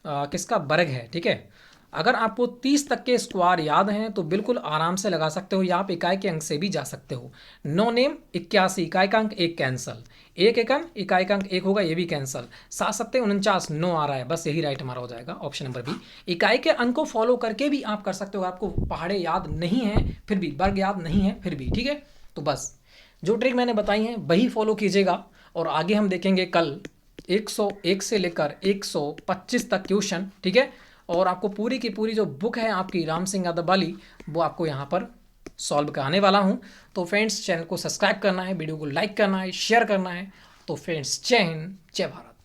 किसका वर्ग है, ठीक है। अगर आपको 30 तक के स्क्वायर याद हैं तो बिल्कुल आराम से लगा सकते हो, या आप इकाई के अंक से भी जा सकते हो। 9 नेम 81, इकाई का अंक 1 कैंसल, 1 एकम इकाई का अंक 1 होगा, ये भी कैंसल, 7 सत्ते 49, 9 आ रहा है, बस यही राइट हमारा हो जाएगा ऑप्शन नंबर बी। इकाई के अंक को फॉलो करके भी आप कर सकते हो, आपको पहाड़े याद नहीं है फिर भी, वर्ग याद नहीं है फिर भी, ठीक है। तो बस जो ट्रिक मैंने बताई है वही फॉलो कीजिएगा। और आगे हम देखेंगे कल 101 से लेकर 125 तक क्वेश्चन, ठीक है। और आपको पूरी की पूरी जो बुक है आपकी राम सिंह यादव वाली, वो आपको यहाँ पर सॉल्व कराने वाला हूँ। तो फ्रेंड्स चैनल को सब्सक्राइब करना है, वीडियो को लाइक करना है, शेयर करना है। तो फ्रेंड्स जय हिंद, जय भारत।